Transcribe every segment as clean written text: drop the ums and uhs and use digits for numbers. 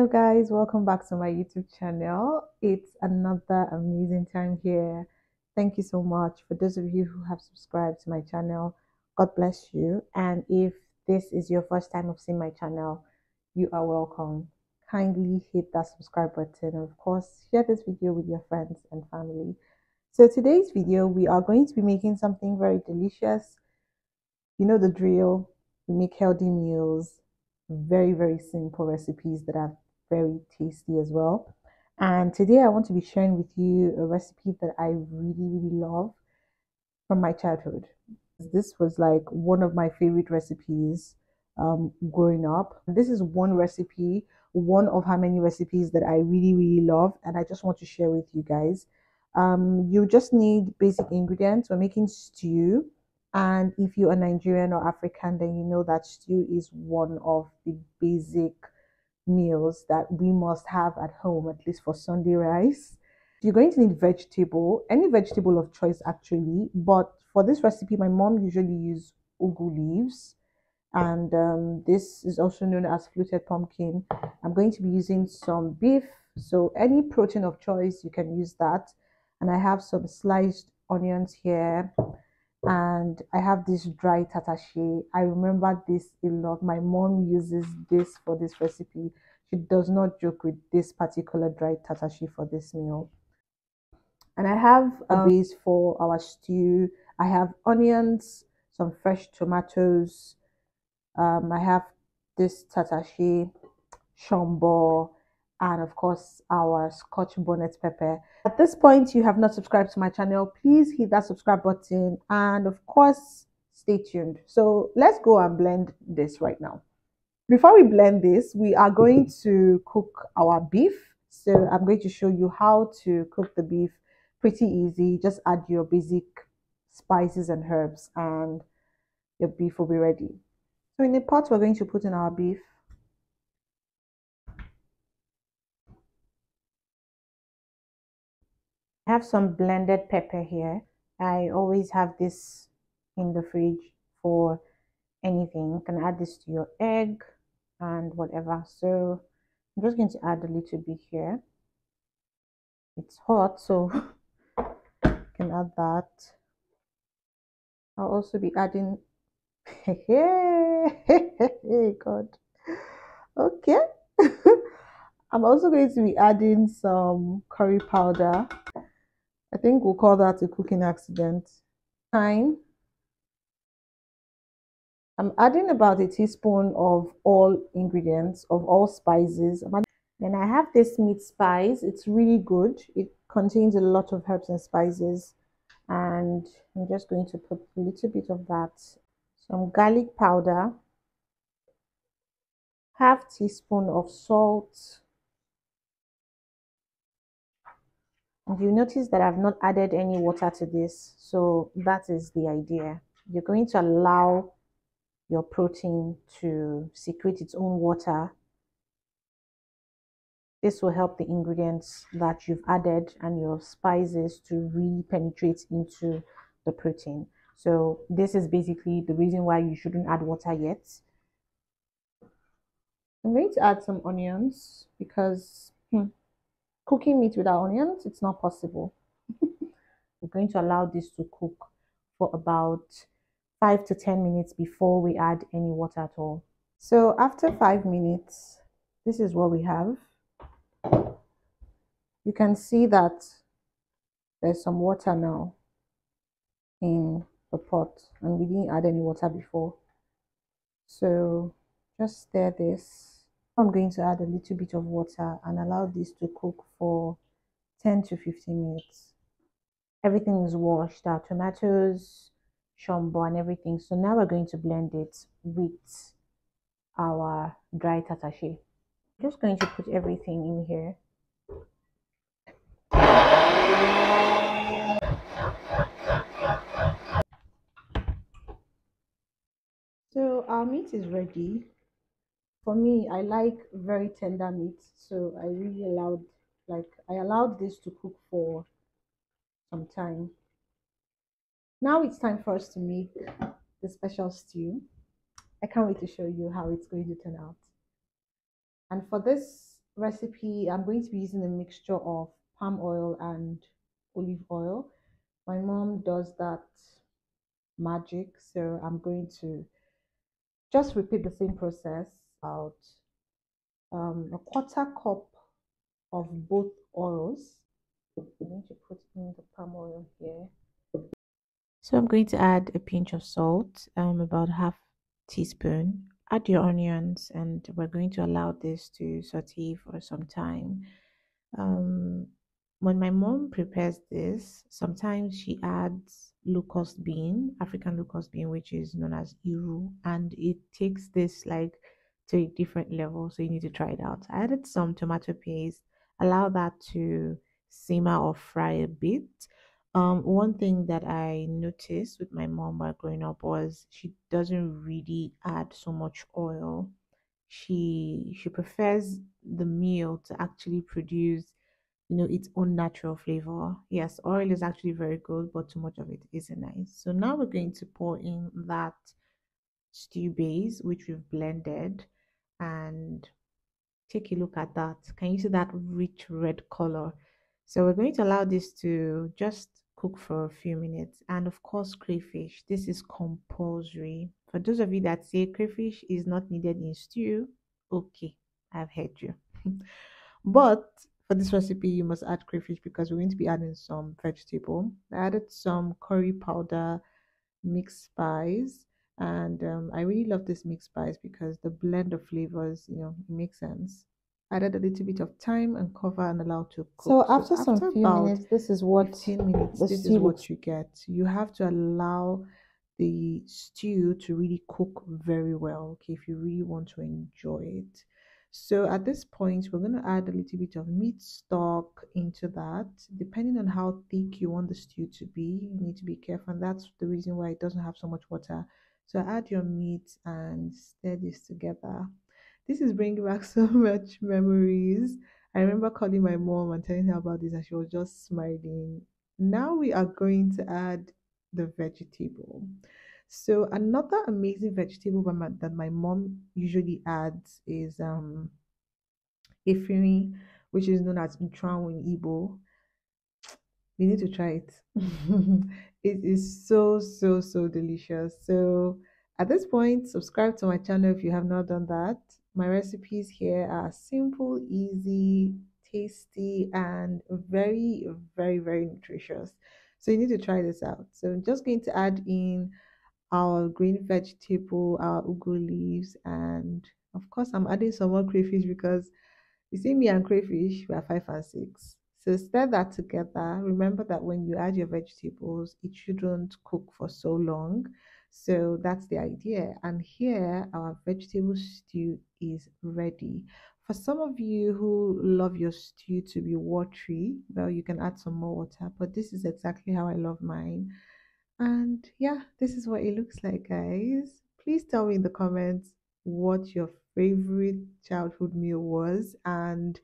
Hello guys, welcome back to my YouTube channel. It's another amazing time here. Thank you so much for those of you who have subscribed to my channel. God bless you. And if this is your first time of seeing my channel, you are welcome. Kindly hit that subscribe button and of course share this video with your friends and family. So today's video we are going to be making something very delicious. You know the drill. We make healthy meals, very simple recipes that are very tasty as well. And today I want to be sharing with you a recipe that I really love from my childhood. This was like one of my favorite recipes growing up. This is one recipe, one of how many recipes that I really love, and I just want to share with you guys. You just need basic ingredients. We're making stew, and if you're a Nigerian or African, then you know that stew is one of the basic meals that we must have at home, at least for Sunday rice. You're going to need vegetable, any vegetable of choice actually, but for this recipe, my mom usually uses ugu leaves, and this is also known as fluted pumpkin. I'm going to be using some beef, so any protein of choice, you can use that. And I have some sliced onions here, and I have this dry tatashe. I remember this a lot. My mom uses this for this recipe. She does not joke with this particular dry tatashe for this meal. And I have a base for our stew. I have onions, some fresh tomatoes. I have this tatashe, shombo, and of course our scotch bonnet pepper. At this point, you have not subscribed to my channel, please hit that subscribe button and of course stay tuned. So let's go and blend this right now. Before we blend this, we are going to cook our beef. So I'm going to show you how to cook the beef. Pretty easy. Just add your basic spices and herbs and your beef will be ready. So in the pot, we're going to put in our beef. I have some blended pepper here. I always have this in the fridge for anything. You can add this to your egg and whatever. So I'm just going to add a little bit here. It's hot, so you can add that. I'll also be adding God. Okay. I'm also going to be adding some curry powder. I think we'll call that a cooking accident. Thyme. I'm adding about a teaspoon of all ingredients, of all spices. Then I have this meat spice. It's really good. It contains a lot of herbs and spices. And I'm just going to put a little bit of that. Some garlic powder. Half teaspoon of salt. And you notice that I've not added any water to this. So that is the idea. You're going to allow your protein to secrete its own water. This will help the ingredients that you've added and your spices to really penetrate into the protein. So this is basically the reason why you shouldn't add water yet. I'm going to add some onions because cooking meat without onions, it's not possible. We're going to allow this to cook for about 5 to 10 minutes before we add any water at all. So after 5 minutes, this is what we have. You can see that there's some water now in the pot and we didn't add any water before. So just stir this. I'm going to add a little bit of water and allow this to cook for 10 to 15 minutes. Everything is washed, our tomatoes, shombo and everything. So now we're going to blend it with our dry tatashe. I'm just going to put everything in here. So our meat is ready. For me, I like very tender meat, so I really allowed this to cook for some time. Now it's time for us to make the special stew. I can't wait to show you how it's going to turn out. And for this recipe, I'm going to be using a mixture of palm oil and olive oil. My mom does that magic, so I'm going to just repeat the same process. About a quarter cup of both oils. I'm going to put in the palm oil here. So I'm going to add a pinch of salt, about half teaspoon. Add your onions, and we're going to allow this to saute for some time. Um, when my mom prepares this, sometimes she adds locust bean, African locust bean, which is known as iru, and it takes this like to a different level. So you need to try it out. I added some tomato paste, allow that to simmer or fry a bit. One thing that I noticed with my mom while growing up was she doesn't really add so much oil. She prefers the meal to actually produce, its own natural flavor. Yes, oil is actually very good, but too much of it isn't nice. So now we're going to pour in that stew base which we've blended, and take a look at that. Can you see that rich red color? So we're going to allow this to just cook for a few minutes. And of course, crayfish. This is compulsory. For those of you that say crayfish is not needed in stew, okay, I've heard you. But for this recipe, you must add crayfish because we're going to be adding some vegetable. I added some curry powder, mixed spice, and I really love this mixed spice because the blend of flavors, it makes sense. Added a little bit of time and cover and allow to cook. So after some few about minutes, this is what 15 minutes, this is what you get. You have to allow the stew to really cook very well, okay, if you really want to enjoy it. So at this point, we're going to add a little bit of meat stock into that. Depending on how thick you want the stew to be, you need to be careful. And that's the reason why it doesn't have so much water. So add your meat and stir this together. This is bringing back so much memories. I remember calling my mom and telling her about this, and she was just smiling. Now we are going to add the vegetable. So another amazing vegetable that my mom usually adds is efirin, which is known as nchwanwu in Igbo. You need to try it. It is so, so, so delicious. So at this point, subscribe to my channel if you have not done that. My recipes here are simple, easy, tasty, and very, very, very nutritious. So you need to try this out. So I'm just going to add in our green vegetable, our ugu leaves, and of course, I'm adding some more crayfish because you see, me and crayfish, we are 5 and 6. So stir that together. Remember that when you add your vegetables, it shouldn't cook for so long. So that's the idea. And here, our vegetable stew is ready. For some of you who love your stew to be watery, well, you can add some more water, but this is exactly how I love mine. And yeah, this is what it looks like, guys. Please tell me in the comments what your favorite childhood meal was, and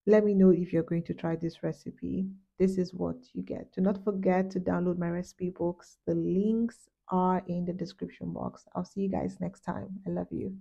let me know if you're going to try this recipe. This is what you get. Do not forget to download my recipe books. The links are in the description box. I'll see you guys next time. I love you.